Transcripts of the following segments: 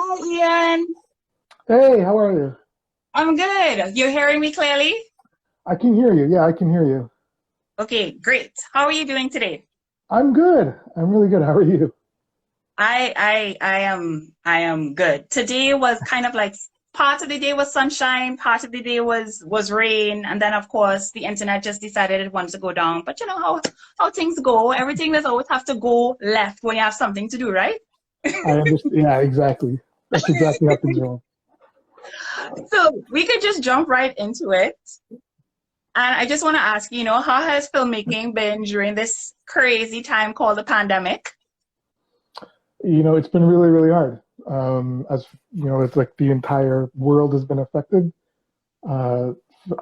Hi, Ian. Hey, how are you? I'm good. You're hearing me clearly? I can hear you. Yeah, I can hear you. Okay, great. How are you doing today? I'm good. I'm really good. How are you? I am good. Today was kind of like part of the day was sunshine, part of the day was rain, and then of course the internet just decided it wanted to go down. But you know how things go. Everything does always have to go left when you have something to do, right? I understand. Yeah, exactly. That's exactly how things roll. So we could just jump right into it. And I just want to ask, how has filmmaking been during this crazy time called the pandemic? It's been really, really hard. As you know, it's like the entire world has been affected. Uh,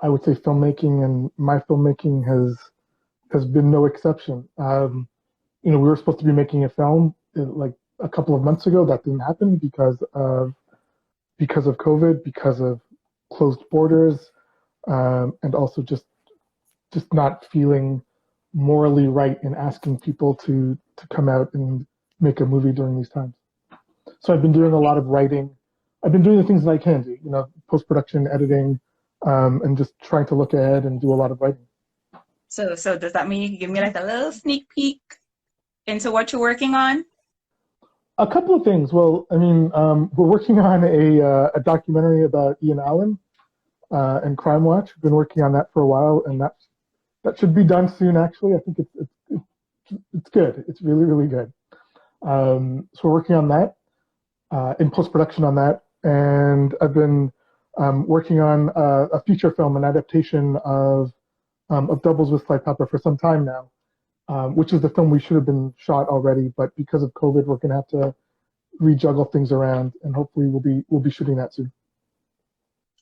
I would say filmmaking and my filmmaking has been no exception. We were supposed to be making a film like a couple of months ago. That didn't happen because of COVID, because of closed borders, and also just not feeling morally right in asking people to come out and make a movie during these times. So I've been doing a lot of writing. I've been doing the things that I can do, post production, editing, and just trying to look ahead and do a lot of writing. So does that mean you can give me like a little sneak peek into what you're working on? A couple of things. Well, I mean, we're working on a documentary about Ian Allen and Crime Watch. We've been working on that for a while, and that should be done soon. Actually, I think it's good. It's really, really good. So we're working on that in post production on that, and I've been working on a feature film, an adaptation of Doubles with Sly Pepper for some time now, which is the film we should have been shot already, but because of COVID, we're gonna have to rejuggle things around, and hopefully we'll be shooting that soon.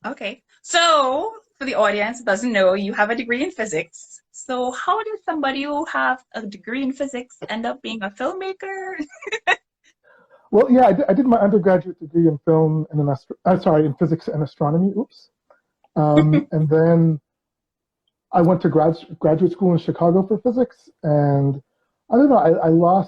Okay. So for the audience who doesn't know, you have a degree in physics. So how did somebody who have a degree in physics end up being a filmmaker? Well, yeah, I did my undergraduate degree in film and sorry, in physics and astronomy. Oops. And then I went to graduate school in Chicago for physics, and I don't know.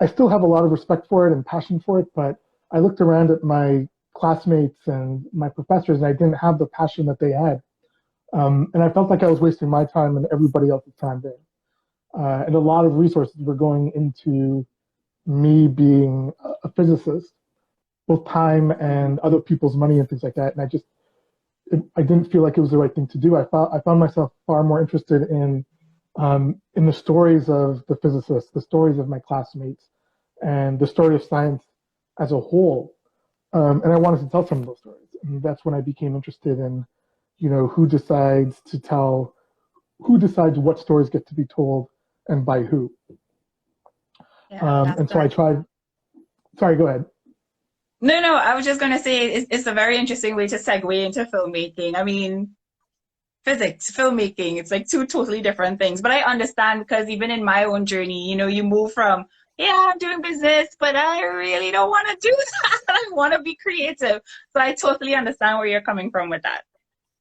I still have a lot of respect for it and passion for it, but I looked around at my classmates and my professors, and I didn't have the passion that they had, and I felt like I was wasting my time and everybody else's time there. And a lot of resources were going into me being a physicist, both time and other people's money and things like that. And I didn't feel like it was the right thing to do. I found myself far more interested in the stories of the physicists, the stories of my classmates, and the story of science as a whole. And I wanted to tell some of those stories. And that's when I became interested in, who decides what stories get to be told and by who. Yeah, that's And so I very tried. Sorry, go ahead. No, no, I was just going to say it's a very interesting way to segue into filmmaking. I mean, physics, filmmaking, it's like two totally different things. But I understand because even in my own journey, you move from, yeah, I'm doing business, but I really don't want to do that. I want to be creative. So I totally understand where you're coming from with that.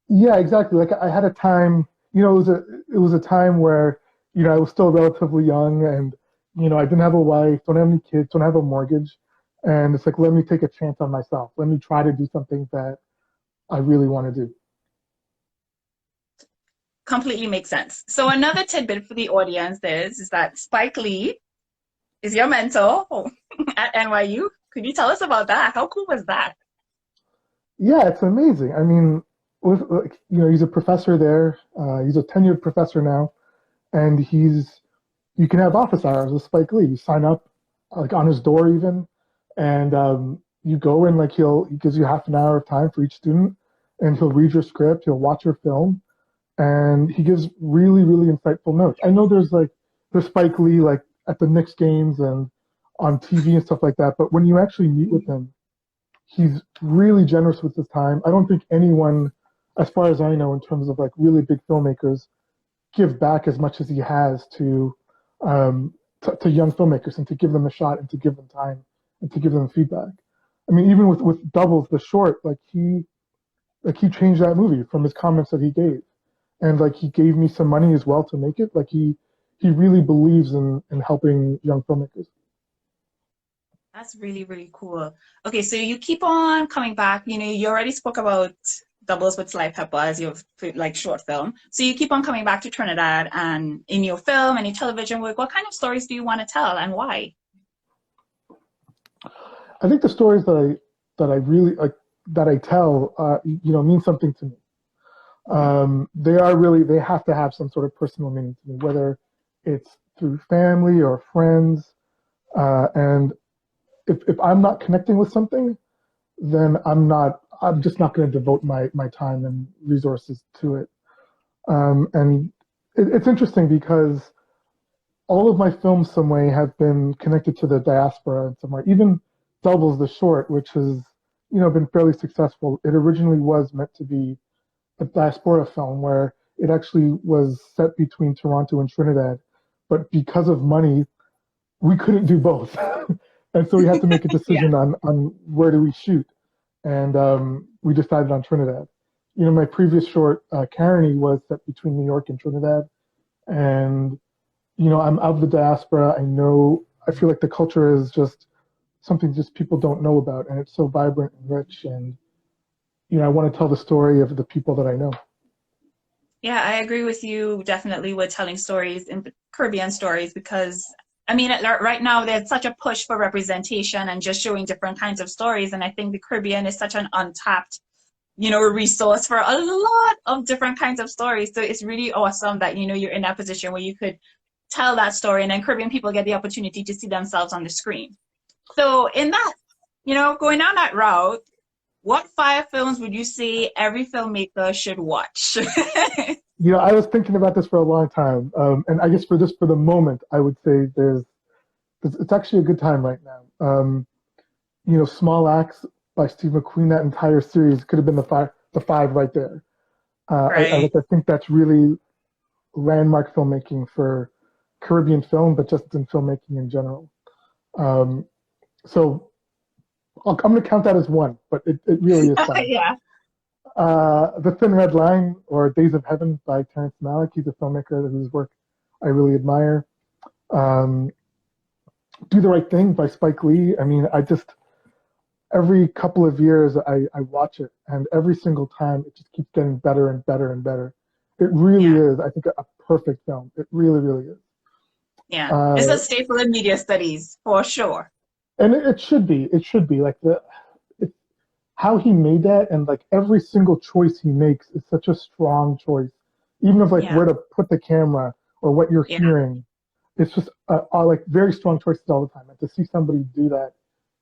Yeah, exactly. Like I had a time, it was a time where, I was still relatively young and, I didn't have a wife, don't have any kids, don't have a mortgage. And it's like, let me take a chance on myself. Let me try to do something that I really want to do. Completely makes sense. So another tidbit for the audience is that Spike Lee is your mentor at NYU. Could you tell us about that? How cool was that? Yeah, it's amazing. I mean, he's a professor there. He's a tenured professor now, and you can have office hours with Spike Lee. You sign up like on his door even, and you go and like he gives you half an hour of time for each student, and he'll read your script, he'll watch your film, and he gives really really insightful notes. I know there's Spike Lee like at the Knicks games and on TV and stuff like that, but when you actually meet with him, he's really generous with his time. I don't think anyone, as far as I know, in terms of like really big filmmakers, give back as much as he has to young filmmakers and to give them a shot and to give them time and to give them feedback. I mean, even with Doubles, the short, like he changed that movie from his comments that he gave, and like he gave me some money as well to make it. Like he really believes in helping young filmmakers. That's really, really cool. Okay, so you keep on coming back. You already spoke about Doubles with Sly Pepper as your like short film. So you keep on coming back to Trinidad, and in your film and your television work, what kind of stories do you want to tell and why? I think the stories that I really like that I tell, mean something to me. They have to have some sort of personal meaning to me, whether it's through family or friends. And if I'm not connecting with something, then I'm just not going to devote my time and resources to it. And it's interesting because all of my films some way have been connected to the diaspora in some way. Even Doubles the short, which has been fairly successful. It originally was meant to be a diaspora film where it actually was set between Toronto and Trinidad, but because of money, we couldn't do both, and so we had to make a Yeah. decision on where do we shoot, and we decided on Trinidad. My previous short, Carony, was set between New York and Trinidad, and I'm of the diaspora. I feel like the culture is just something just people don't know about, and it's so vibrant and rich, and I want to tell the story of the people that I know. Yeah, I agree with you definitely with telling stories and Caribbean stories because I mean, right now there's such a push for representation and just showing different kinds of stories. And I think the Caribbean is such an untapped, resource for a lot of different kinds of stories. So it's really awesome that, you're in that position where you could tell that story and then Caribbean people get the opportunity to see themselves on the screen. So in that, going down that route, what 5 films would you say every filmmaker should watch? I was thinking about this for a long time, and I guess for the moment, I would say it's actually a good time right now. Small Acts by Steve McQueen, that entire series could have been the five right there. Right. I think that's really landmark filmmaking for Caribbean film, but just in filmmaking in general. Um, so I'm going to count that as one, but it really is five. Yeah. The Thin Red Line or Days of Heaven by Terrence Malick. He's a filmmaker whose work I really admire. Um, Do the Right Thing by Spike Lee. I mean, every couple of years I watch it, and every single time it just keeps getting better and better and better. It really Yeah. is, I think, a perfect film. It really, really is. Yeah. It's a Uh, staple in media studies for sure. and it should be. It should be like it, how he made that, and like every single choice he makes is such a strong choice. Even of like Yeah. where to put the camera or what you're Yeah. hearing, it's just like very strong choices all the time. And to see somebody do that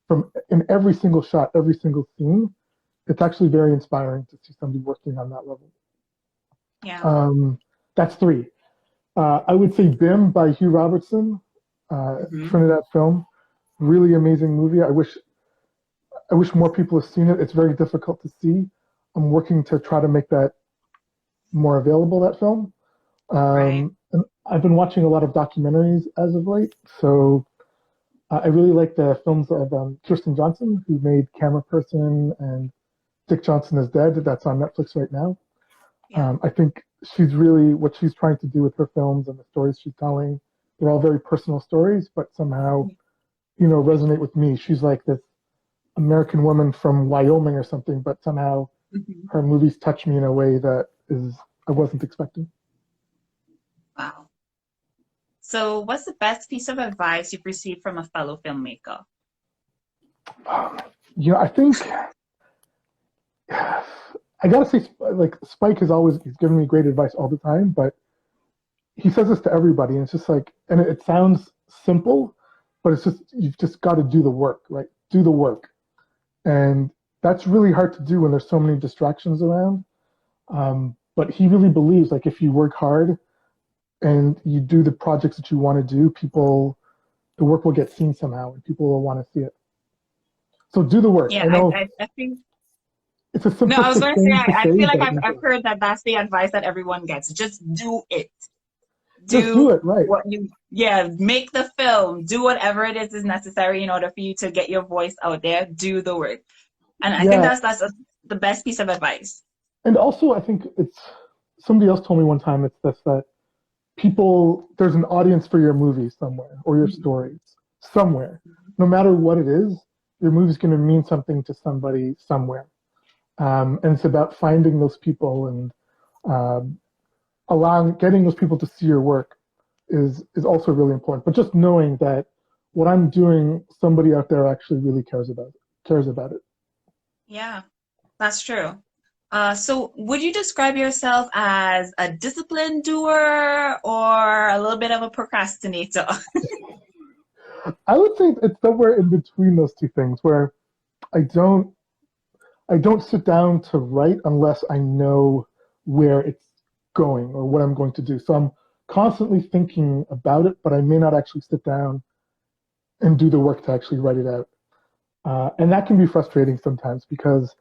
from in every single shot, every single scene, it's actually very inspiring to see somebody working on that level. Yeah. Um, that's three. I would say BIM by Hugh Robertson, Hmm. Trinidad film, really amazing movie. I wish more people have seen it. It's very difficult to see. I'm working to try to make that more available. That film. Right. And I've been watching a lot of documentaries as of late, so I really like the films of Kirsten Johnson, who made Camera Person and Dick Johnson is Dead. That's on Netflix right now. Yeah. I think she's really what she's trying to do with her films and the stories she's telling. They're all very personal stories, but somehow, resonate with me. She's like this American woman from Wyoming or something, but somehow Hmm. her movies touch me in a way that is I wasn't expecting. Wow. So, what's the best piece of advice you've received from a fellow filmmaker? Um, I think I gotta say, like Spike he's given me great advice all the time, but he says this to everybody, and it's just like, and it sounds simple, but it's just you've just got to do the work, right? Do the work, and that's really hard to do when there's so many distractions around. But he really believes like if you work hard and you do the projects that you want to do, the work will get seen somehow, and people will want to see it. So do the work. Yeah, I know I think. it's a No, I was simplistic going to say, thing to I say, feel like but it I've means heard that that's the advice that everyone gets. Just do it. just do Do it right. yeah, make the film. Do whatever it is necessary in order for you to get your voice out there. Do the work. And I think Yeah, the best piece of advice. and also I think it's somebody else told me one time it's this that there's an audience for your movie somewhere or your Mhm. stories somewhere. no matter what it is, your movie's going to mean something to somebody somewhere. And it's about finding those people and um, getting those people to see your work is also really important. But just knowing that what I'm doing, somebody out there actually really cares about it. Yeah, that's true. So would you describe yourself as a disciplined doer or a little bit of a procrastinator? I would say it's somewhere in between those two things where I don't I don't sit down to write unless I know where it's going or what I'm going to do. So I'm constantly thinking about it, but I may not actually sit down and do the work to actually write it out. And that can be frustrating sometimes because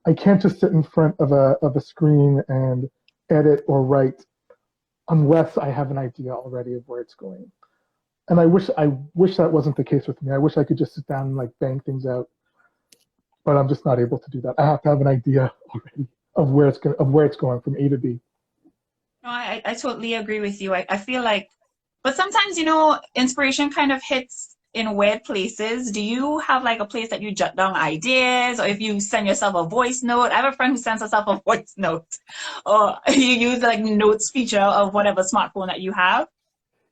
I can't just sit in front of a screen and edit or write unless I have an idea already of where it's going. And I wish that wasn't the case with me. I wish I could just sit down and like bang things out, but I'm just not able to do that. I have to have an idea already of where it's going from A to B. No, I totally agree with you. I feel like, but sometimes, inspiration kind of hits in weird places. Do you have like a place that you jot down ideas, or if you send yourself a voice note? I have a friend who sends herself a voice note, or you use like notes feature of whatever smartphone that you have.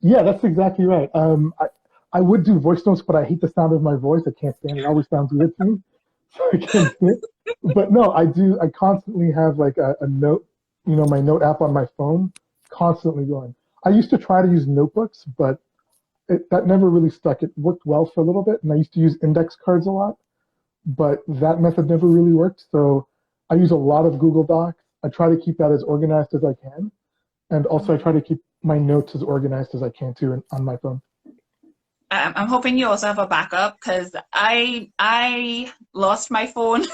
Yeah, that's exactly right. I would do voice notes, but I hate the sound of my voice. I can't stand it. It always sounds weird to me, so I can't do it. But no, I do. I constantly have like a note, my note app on my phone, constantly going. I used to try to use notebooks, but that never really stuck. It worked well for a little bit, and I used to use index cards a lot, but that method never really worked. So I use a lot of Google Docs. I try to keep that as organized as I can, and also I try to keep my notes as organized as I can too on my phone. I'm hoping you also have a backup because I lost my phone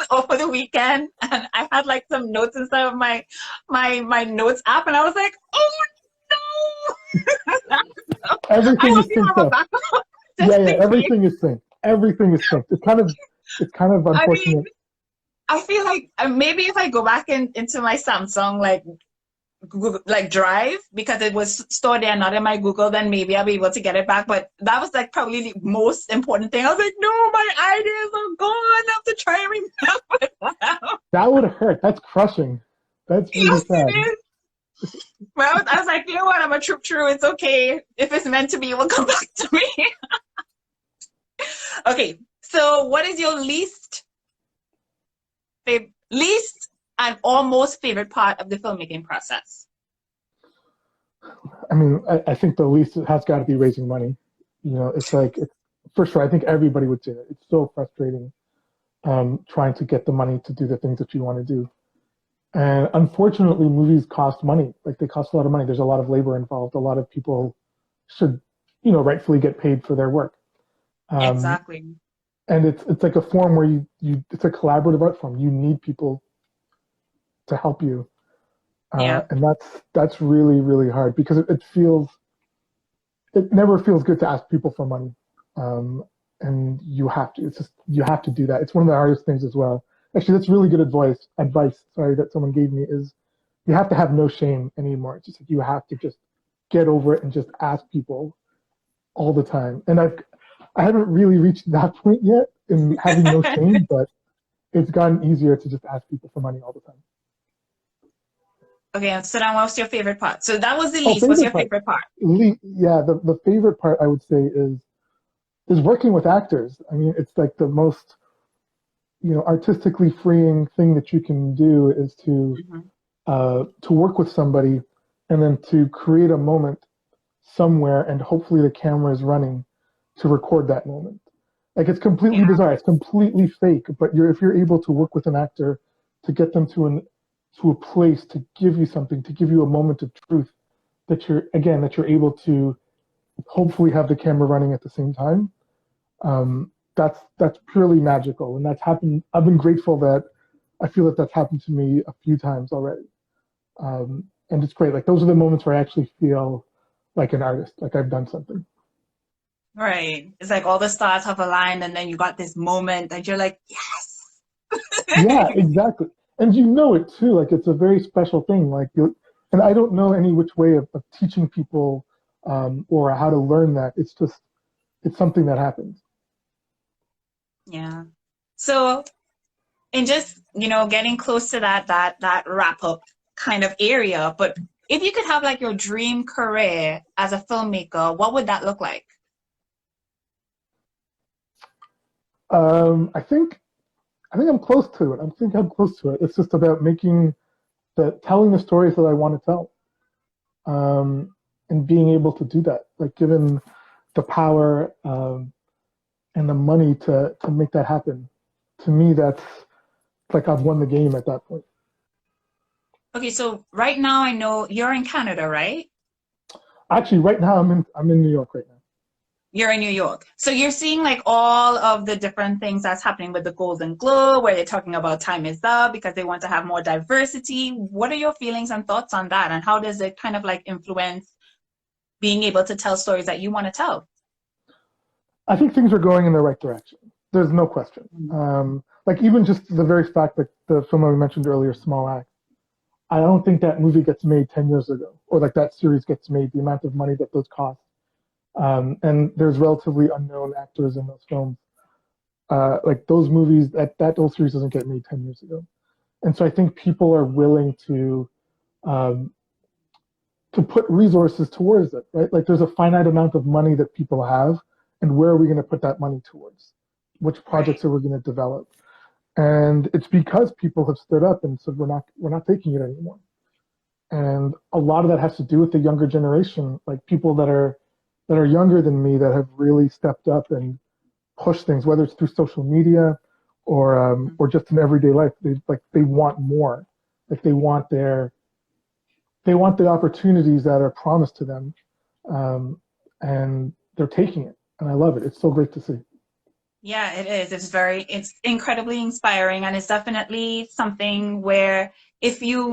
over the weekend and I had like some notes inside of my notes app and I was like, oh no! I Everything hope is you synced have a up. backup Yeah, just yeah, in case. everything is synced. Everything is synced. It's kind of I mean, unfortunate. I feel like maybe if I go back into my Samsung like Google, like Drive because it was stored there, not in my Google, then maybe I'll be able to get it back. But that was like probably the most important thing. I was like, no, my ideas are gone. I have to try and remember them. That would hurt. That's crushing. That's really Yes, it sad. is. Well, I was like, you know what? I'm a troop true. It's okay. If it's meant to be, it will come back to me. Okay. So, what is your least and almost favorite part of the filmmaking process? I mean, I think the least has got to be raising money. It's like for sure. I think everybody would say that. It's so frustrating trying to get the money to do the things that you want to do. And unfortunately, movies cost money. Like they cost a lot of money. There's a lot of labor involved. A lot of people should, rightfully get paid for their work. Um, Exactly. and it's like a form where you it's a collaborative art form. You need people to help you, Yeah. and that's really really hard because it never feels good to ask people for money, um, and you have to. It's just you have to do that. It's one of the hardest things as well. Actually, that's really good advice. Sorry, that someone gave me is you have to have no shame anymore. It's just like you have to just get over it and just ask people all the time. And I haven't really reached that point yet in having no shame, but it's gotten easier to just ask people for money all the time. Okay, so now what's your favorite part? So that was the Oh, least. What's favorite your part. favorite part? Yeah, the favorite part I would say is working with actors. I mean, it's like the most artistically freeing thing that you can do is Mhm. to work with somebody and then to create a moment somewhere and hopefully the camera is running to record that moment. Like it's completely Yeah. bizarre, it's completely fake, but if you're able to work with an actor to get them to a place to give you something, to give you a moment of truth that you're able to hopefully have the camera running at the same time. That's purely magical, and that's happened. I've been grateful that I feel that that's happened to me a few times already, and it's great. Like those are the moments where I actually feel like an artist, like I've done something. Right. It's like all the stars have aligned, and then you got this moment that you're like, yes. Yeah, exactly. And you know it too. Like it's a very special thing. And I don't know any which way of teaching people or how to learn that. It's something that happens. Yeah. So in just, getting close to that wrap up kind of area, but if you could have like your dream career as a filmmaker, what would that look like? I think I'm close to it. I think I'm close to it. It's just about telling the stories that I want to tell, and being able to do that. Like given the power and the money to make that happen. To me, that's like I've won the game at that point. Okay, so right now I know you're in Canada, right? Actually, right now I'm in New York right now. You're in New York. So you're seeing like all of the different things that's happening with the Golden Globe, where they're talking about time is up because they want to have more diversity. What are your feelings and thoughts on that? And how does it kind of like influence being able to tell stories that you want to tell? I think things are going in the right direction. There's no question. Like even just the very fact that the film I mentioned earlier, Small Axe, I don't think that movie gets made 10 years ago, or like that series gets made, the amount of money that those cost. And there's relatively unknown actors in those films. Like those movies, that whole series doesn't get made 10 years ago. And so I think people are willing um, to put resources towards it, right? Like there's a finite amount of money that people have, and where are we going to put that money towards? Which Right. projects are we going to develop? And it's because people have stood up and said we're not taking it anymore. And a lot of that has to do with the younger generation, like people that are younger than me that have really stepped up and pushed things, whether it's through social media or just in everyday life. They want more, like they want the opportunities that are promised to them, um, and they're taking it, and I love it. It's so great to see. Yeah, it is. It's incredibly inspiring, and it's definitely something where if you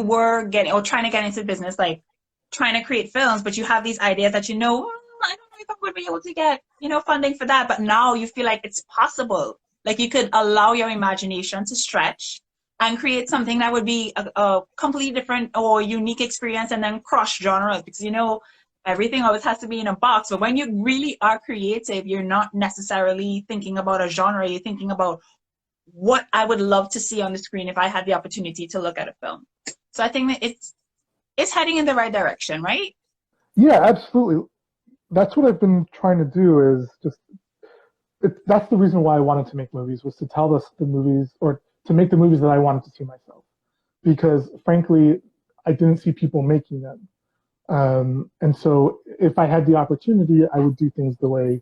were getting or trying to get into business, like trying to create films, but you have these ideas that I don't know if I'm going to be able to get, funding for that, but now you feel like it's possible. Like you could allow your imagination to stretch and create something that would be a completely different or unique experience and then cross genres because everything always has to be in a box. But when you really are creative, you're not necessarily thinking about a genre. You're thinking about what I would love to see on the screen if I had the opportunity to look at a film. So I think that it's heading in the right direction, right? Yeah, absolutely. That's what I've been trying to do. Is just that's the reason why I wanted to make movies, was to tell us the movies, or to make the movies that I wanted to see myself. Because frankly, I didn't see people making them. And so if I had the opportunity, I would do things the way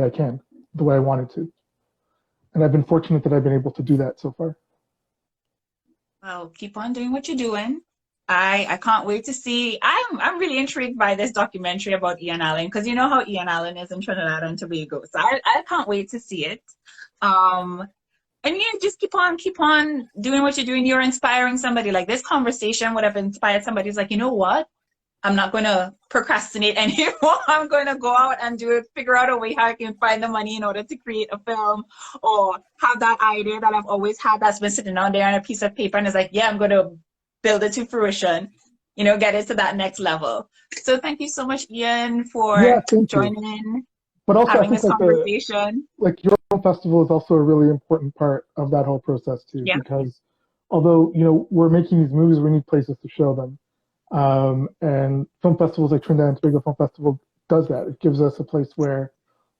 I can, the way I wanted to. And I've been fortunate that I've been able to do that so far. Well, keep on doing what you're doing. I can't wait to see. I'm really intrigued by this documentary about Ian Allen because you know how Ian Allen is in Trinidad and Tobago. So I can't wait to see it. Um, and just keep on doing what you're doing. You're inspiring somebody. Like this conversation would have inspired somebody who's like, you know what? I'm not going to procrastinate anymore. I'm going to go out and do it, figure out a way how I can find the money in order to create a film or have that idea that I've always had that's been sitting on there on a piece of paper. And it's like, yeah, I'm going to build it to fruition, get it to that next level. So thank you so much, Ian, Yeah, for thank you. joining, But also, I having think this like the conversation. like your film festival is also a really important part of that whole process too, Yeah. because although we're making these movies, we need places to show them. And film festivals like Trinidad and Tobago Film Festival does that. It gives us a place where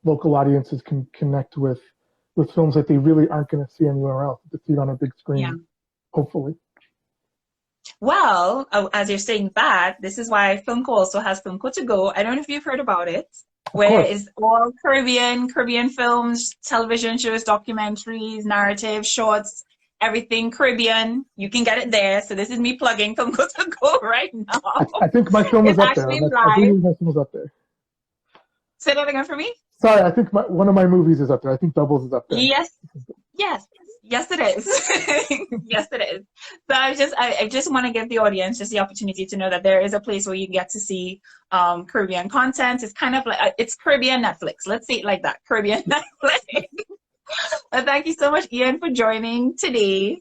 local audiences can connect with films that they really aren't going to see anywhere else. To see it on a big Yeah. screen, hopefully. Well, as you're saying that, this is why Filmco also has Filmco to Go. I don't know if you've heard about it, Of where course. it's all Caribbean films, television shows, documentaries, narratives, shorts, everything Caribbean. You can get it there. So this is me plugging Filmco to Go right now. I think my film is It's up there. actually I live. believe my film is up there. Say that again for me. Sorry, I think one of my movies is up there. I think Doubles is up there. Yes, yes, yes, it is. Yes, it is. So I just want to give the audience just the opportunity to know that there is a place where you get to see Caribbean content. It's kind of like it's Caribbean Netflix. Let's say it like that, Caribbean Netflix. But thank you so much, Ian, for joining today.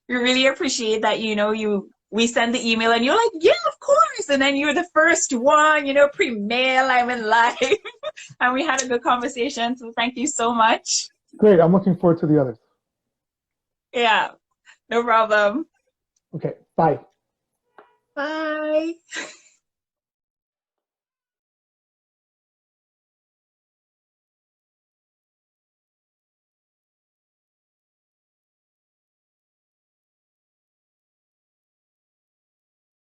We really appreciate that. We send the email and you're like, yeah, of course. And then you're the first one, pre-mail. I'm in live. And we had a good conversation. So thank you so much. Great. I'm looking forward to the others. Yeah, no problem. Okay. Bye. Bye.